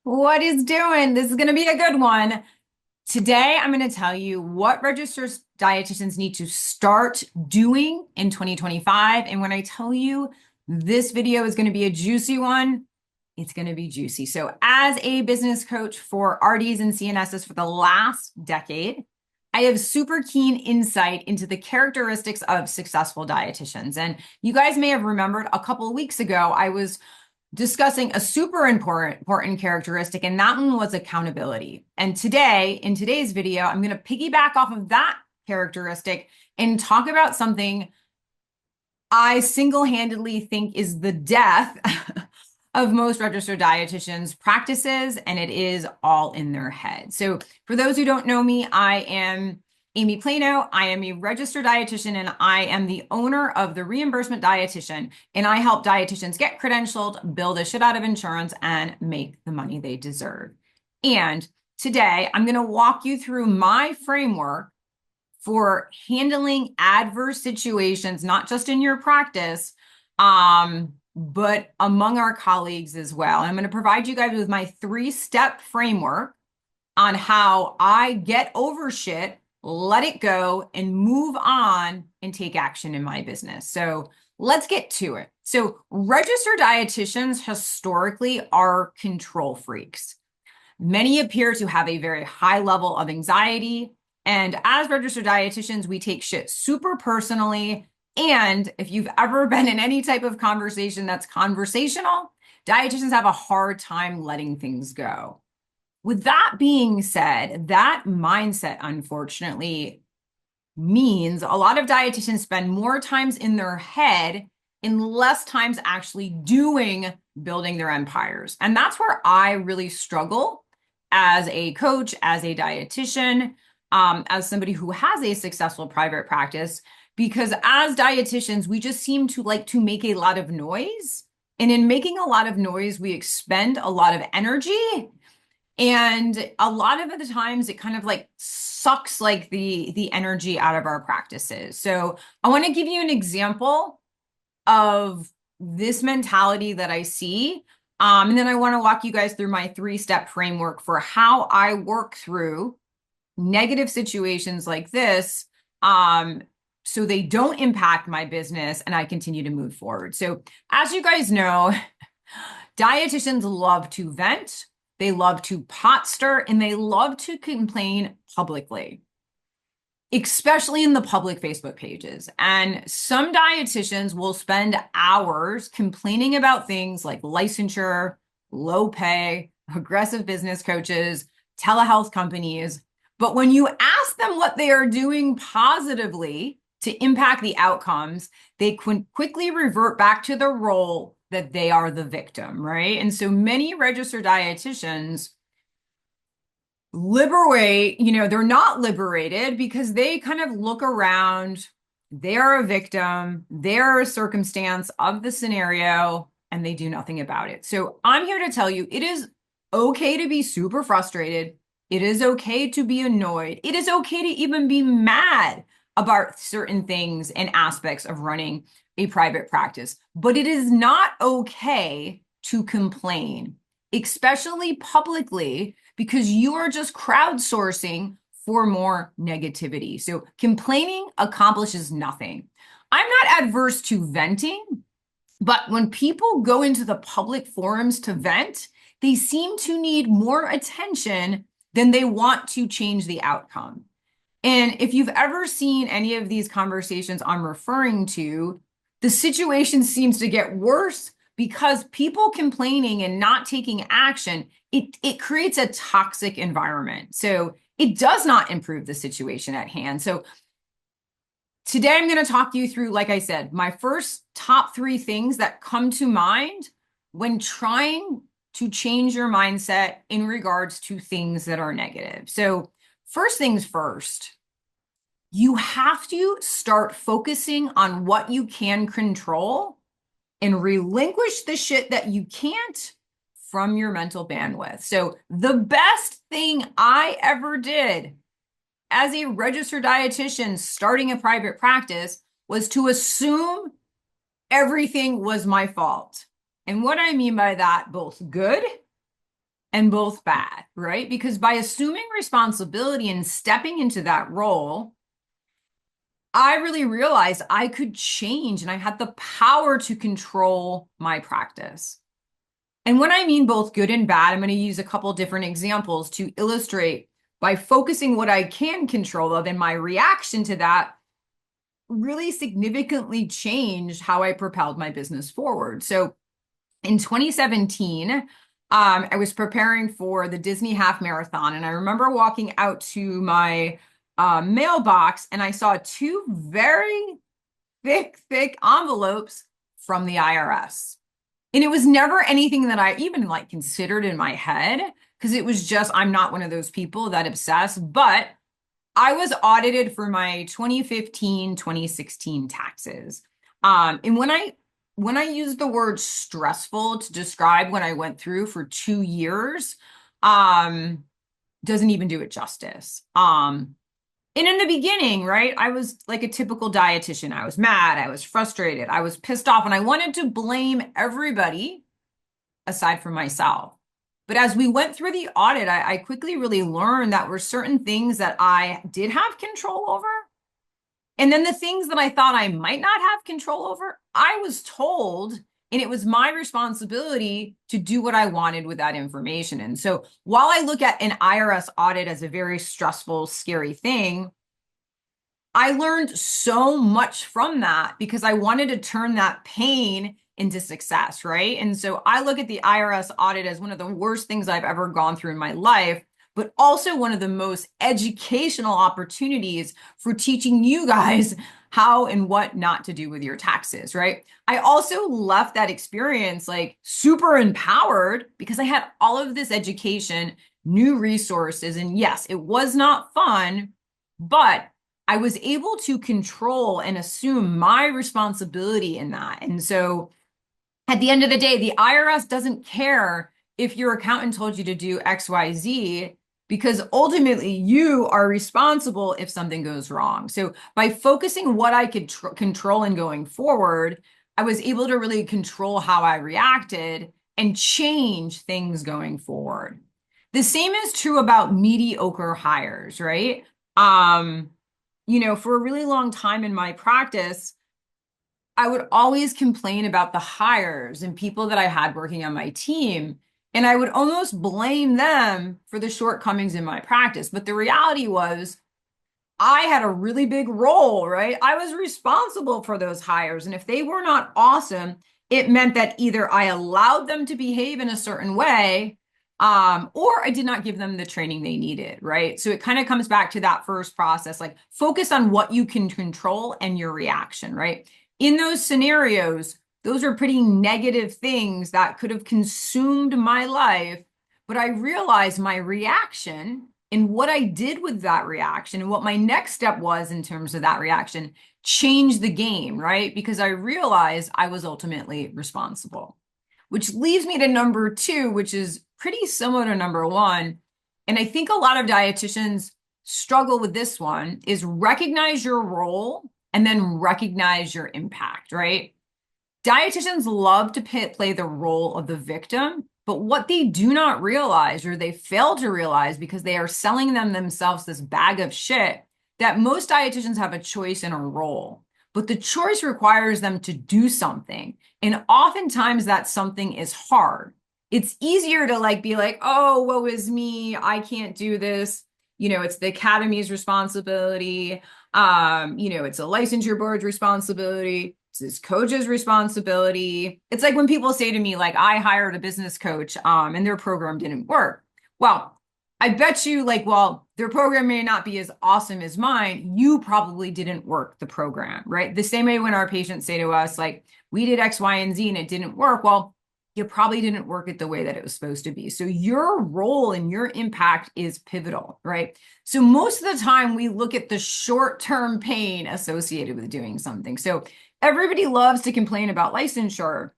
What is doing? This is going to be a good one. Today, I'm going to tell you what registered dietitians need to start doing in 2025. And when I tell you this video is going to be a juicy one, it's going to be juicy. So, as a business coach for RDs and CNSs for the last decade, I have super keen insight into the characteristics of successful dietitians. And you guys may have remembered a couple of weeks ago, I was discussing a super important characteristic, and that one was accountability. And today, in today's video, I'm going to piggyback off of that characteristic and talk about something I single-handedly think is the death of most registered dietitians' practices, and it is all in their head. So for those who don't know me, I am Amy Plano. I am a registered dietitian, and I am the owner of the Reimbursement Dietitian, and I help dietitians get credentialed, build a shit out of insurance, and make the money they deserve. And today, I'm going to walk you through my framework for handling adverse situations, not just in your practice, but among our colleagues as well. And I'm going to provide you guys with my 3-step framework on how I get over shit, let it go, and move on and take action in my business. So let's get to it. So registered dietitians historically are control freaks. Many appear to have a very high level of anxiety. And as registered dietitians, we take shit super personally. And if you've ever been in any type of conversation that's conversational, dietitians have a hard time letting things go. With that being said, that mindset, unfortunately, means a lot of dietitians spend more times in their head and less times actually building their empires. And that's where I really struggle as a coach, as a dietitian, as somebody who has a successful private practice, because as dietitians, we just seem to like to make a lot of noise. And in making a lot of noise, we expend a lot of energy. And a lot of the times it kind of like sucks like the energy out of our practices. So I want to give you an example of this mentality that I see. And then I want to walk you guys through my 3-step framework for how I work through negative situations like this, so they don't impact my business and I continue to move forward. So as you guys know, dietitians love to vent, they love to pot stir, and they love to complain publicly, especially in the public Facebook pages. And some dietitians will spend hours complaining about things like licensure, low pay, aggressive business coaches, telehealth companies. But when you ask them what they are doing positively to impact the outcomes, they quickly revert back to the role that they are the victim, right? And so many registered dietitians they're not liberated because they kind of look around, they're a victim, they're a circumstance of the scenario, and they do nothing about it. So I'm here to tell you, it is okay to be super frustrated. It is okay to be annoyed. It is okay to even be mad about certain things and aspects of running a private practice, but it is not okay to complain, especially publicly, because you are just crowdsourcing for more negativity. So complaining accomplishes nothing. I'm not adverse to venting, but when people go into the public forums to vent, they seem to need more attention than they want to change the outcome. And if you've ever seen any of these conversations I'm referring to, the situation seems to get worse because people complaining and not taking action, it creates a toxic environment. So it does not improve the situation at hand. So today I'm going to talk you through, like I said, my first top 3 things that come to mind when trying to change your mindset in regards to things that are negative. So first things first, you have to start focusing on what you can control and relinquish the shit that you can't from your mental bandwidth. So the best thing I ever did as a registered dietitian starting a private practice was to assume everything was my fault. And what I mean by that, both good and both bad, right? Because by assuming responsibility and stepping into that role, I really realized I could change and I had the power to control my practice. And when I mean both good and bad, I'm going to use a couple different examples to illustrate by focusing what I can control of and my reaction to that really significantly changed how I propelled my business forward. So in 2017, I was preparing for the Disney Half Marathon, and I remember walking out to my mailbox, and I saw two very thick envelopes from the IRS. And it was never anything that I even like considered in my head, because it was just, I'm not one of those people that obsess, but I was audited for my 2015, 2016 taxes. And when I use the word stressful to describe what I went through for 2 years, doesn't even do it justice. And in the beginning, right, I was like a typical dietitian. I was mad, I was frustrated, I was pissed off, and I wanted to blame everybody aside from myself. But as we went through the audit, I quickly really learned that were certain things that I did have control over. And then the things that I thought I might not have control over, I was told, and it was my responsibility to do what I wanted with that information. And so while I look at an IRS audit as a very stressful, scary thing, I learned so much from that because I wanted to turn that pain into success, right? And so I look at the IRS audit as one of the worst things I've ever gone through in my life, but also one of the most educational opportunities for teaching you guys how and what not to do with your taxes, right? I also left that experience like super empowered because I had all of this education, new resources, and yes, it was not fun, but I was able to control and assume my responsibility in that. And so at the end of the day, the IRS doesn't care if your accountant told you to do XYZ because ultimately you are responsible if something goes wrong. So by focusing what I could control and going forward, I was able to really control how I reacted and change things going forward. The same is true about mediocre hires, right? For a really long time in my practice, I would always complain about the hires and people that I had working on my team. And I would almost blame them for the shortcomings in my practice. But the reality was, I had a really big role, right? I was responsible for those hires. And if they were not awesome, it meant that either I allowed them to behave in a certain way, or I did not give them the training they needed, right? So it kind of comes back to that first process, like focus on what you can control and your reaction, right? In those scenarios, those are pretty negative things that could have consumed my life, but I realized my reaction and what I did with that reaction and what my next step was in terms of that reaction changed the game, right? Because I realized I was ultimately responsible, which leaves me to number two, which is pretty similar to number one. And I think a lot of dietitians struggle with this one is recognize your role and then recognize your impact, right? Dietitians love to play the role of the victim, but what they do not realize or they fail to realize because they are selling themselves this bag of shit that most dietitians have a choice and a role, but the choice requires them to do something. And oftentimes that something is hard. It's easier to be like, oh, woe is me, I can't do this. It's the academy's responsibility. It's a licensure board's responsibility. It's this coach's responsibility. It's like when people say to me, like, I hired a business coach, and their program didn't work. Well, I bet you, well, their program may not be as awesome as mine. You probably didn't work the program, right? The same way when our patients say to us, like, we did X, Y, and Z and it didn't work. Well, you probably didn't work it the way that it was supposed to be. So your role and your impact is pivotal, right? So most of the time we look at the short-term pain associated with doing something. So everybody loves to complain about licensure.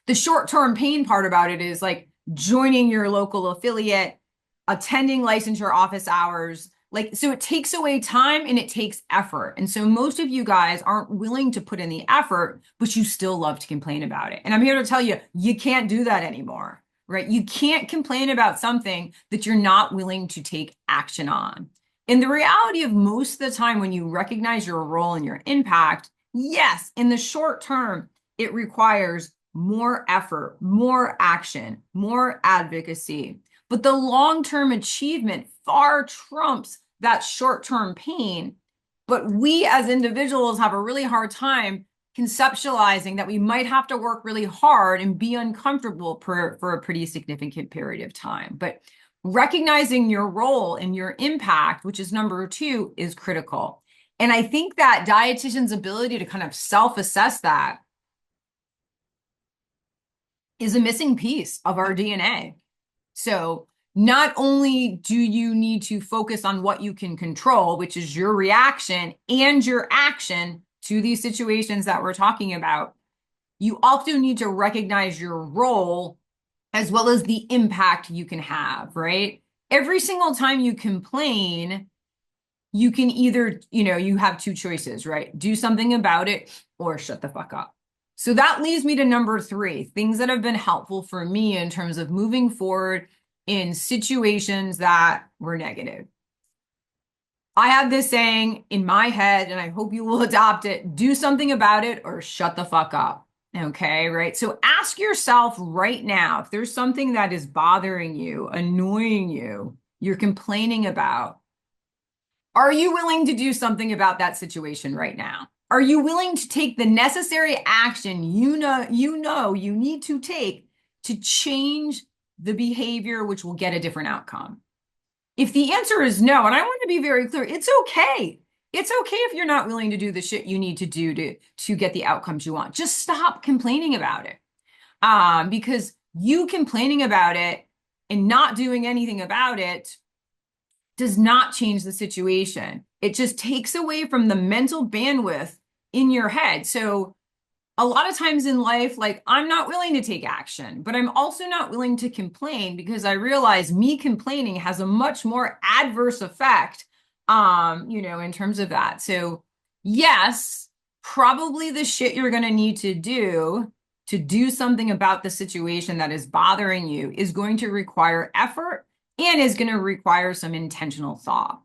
The short-term pain part about it is like joining your local affiliate, attending licensure office hours. So it takes away time and it takes effort. And so most of you guys aren't willing to put in the effort, but you still love to complain about it. And I'm here to tell you, you can't do that anymore, right? You can't complain about something that you're not willing to take action on. And the reality of most of the time when you recognize your role and your impact, yes, in the short term, it requires more effort, more action, more advocacy. But the long-term achievement far trumps that short-term pain. But we as individuals have a really hard time conceptualizing that we might have to work really hard and be uncomfortable for a pretty significant period of time. But recognizing your role and your impact, which is number 2, is critical. And I think that dietitians' ability to kind of self-assess that is a missing piece of our DNA. So not only do you need to focus on what you can control, which is your reaction and your action to these situations that we're talking about, you also need to recognize your role as well as the impact you can have, right? Every single time you complain, you can either, you have 2 choices, right? Do something about it or shut the fuck up. So that leads me to number 3, things that have been helpful for me in terms of moving forward in situations that were negative. I have this saying in my head, and I hope you will adopt it: do something about it or shut the fuck up. Okay, right? So ask yourself right now, if there's something that is bothering you, annoying you, you're complaining about, are you willing to do something about that situation right now? Are you willing to take the necessary action you know you need to take to change the behavior, which will get a different outcome? If the answer is no, and I want to be very clear, it's okay. It's okay if you're not willing to do the shit you need to do to get the outcomes you want. Just stop complaining about it. Because you complaining about it and not doing anything about it does not change the situation. It just takes away from the mental bandwidth in your head. So a lot of times in life, like, I'm not willing to take action, but I'm also not willing to complain because I realize me complaining has a much more adverse effect, in terms of that. So yes, probably the shit you're going to need to do something about the situation that is bothering you is going to require effort and is going to require some intentional thought.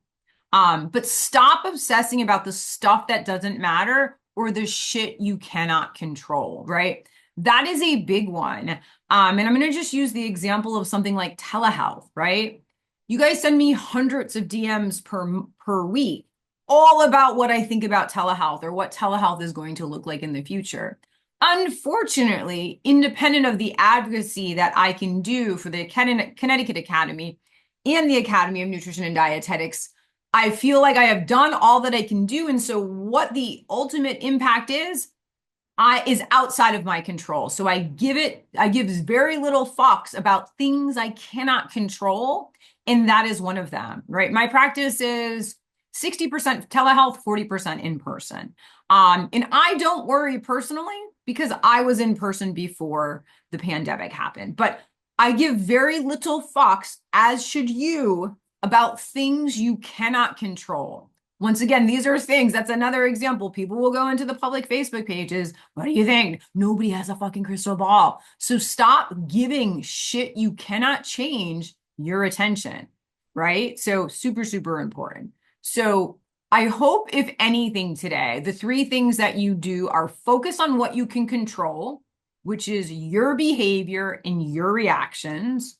But stop obsessing about the stuff that doesn't matter or the shit you cannot control, right? That is a big one. And I'm going to just use the example of something like telehealth, right? You guys send me hundreds of DMs per week, all about what I think about telehealth or what telehealth is going to look like in the future. Unfortunately, independent of the advocacy that I can do for the Connecticut Academy and the Academy of Nutrition and Dietetics, I feel like I have done all that I can do. And so what the ultimate impact is outside of my control. So I give very little fucks about things I cannot control. And that is one of them, right? My practice is 60% telehealth, 40% in person. And I don't worry personally because I was in person before the pandemic happened. But I give very little fucks, as should you, about things you cannot control. Once again, these are things, that's another example. People will go into the public Facebook pages. What do you think? Nobody has a fucking crystal ball. So stop giving shit you cannot change your attention, right? So super, super important. So I hope, if anything today, the 3 things that you do are focus on what you can control, which is your behavior and your reactions.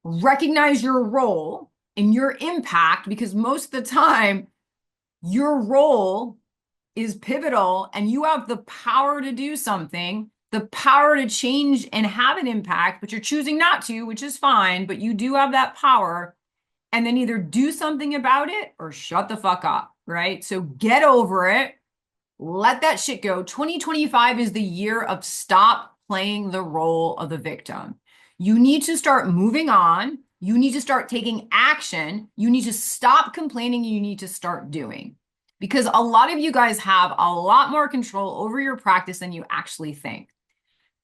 Recognize your role and your impact, because most of the time, your role is pivotal and you have the power to do something, the power to change and have an impact, but you're choosing not to, which is fine, but you do have that power. And then either do something about it or shut the fuck up, right? So get over it. Let that shit go. 2025 is the year of stop playing the role of the victim. You need to start moving on. You need to start taking action. You need to stop complaining. You need to start doing. Because a lot of you guys have a lot more control over your practice than you actually think.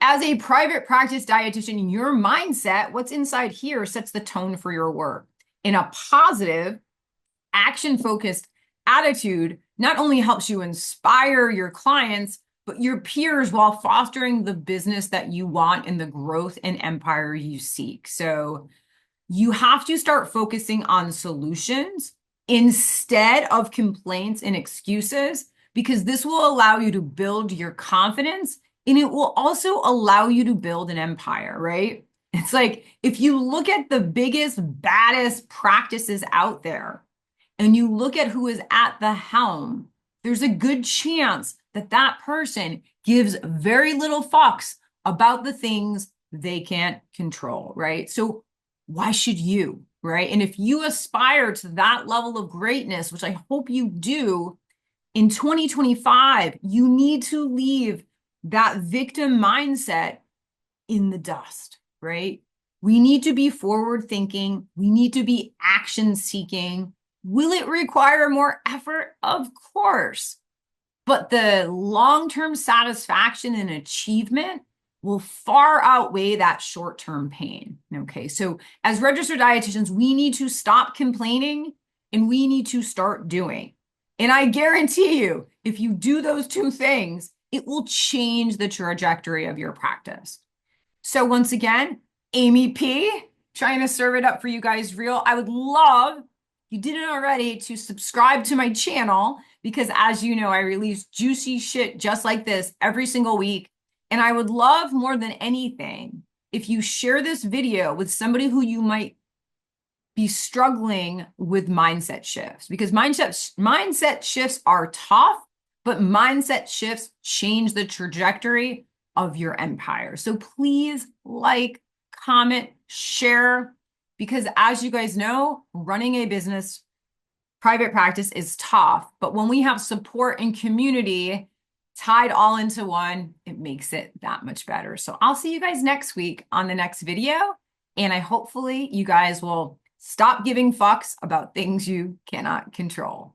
As a private practice dietitian, your mindset, what's inside here, sets the tone for your work. In a positive, action-focused attitude not only helps you inspire your clients, but your peers while fostering the business that you want and the growth and empire you seek. So you have to start focusing on solutions instead of complaints and excuses, because this will allow you to build your confidence and it will also allow you to build an empire, right? It's like if you look at the biggest, baddest practices out there and you look at who is at the helm, there's a good chance that that person gives very little fucks about the things they can't control, right? So why should you, right? And if you aspire to that level of greatness, which I hope you do, in 2025, you need to leave that victim mindset in the dust, right? We need to be forward thinking. We need to be action seeking. Will it require more effort? Of course. But the long-term satisfaction and achievement will far outweigh that short-term pain. Okay, so as registered dietitians, we need to stop complaining and we need to start doing. And I guarantee you, if you do those two things, it will change the trajectory of your practice. So once again, Amy P, trying to serve it up for you guys real. I would love, if you didn't already, to subscribe to my channel, because as you know, I release juicy shit just like this every single week. And I would love more than anything if you share this video with somebody who you might be struggling with mindset shifts, because mindset shifts are tough, but mindset shifts change the trajectory of your empire. So please like, comment, share, because as you guys know, running a business, private practice is tough, but when we have support and community tied all into one, it makes it that much better. So I'll see you guys next week on the next video. And hopefully you guys will stop giving fucks about things you cannot control.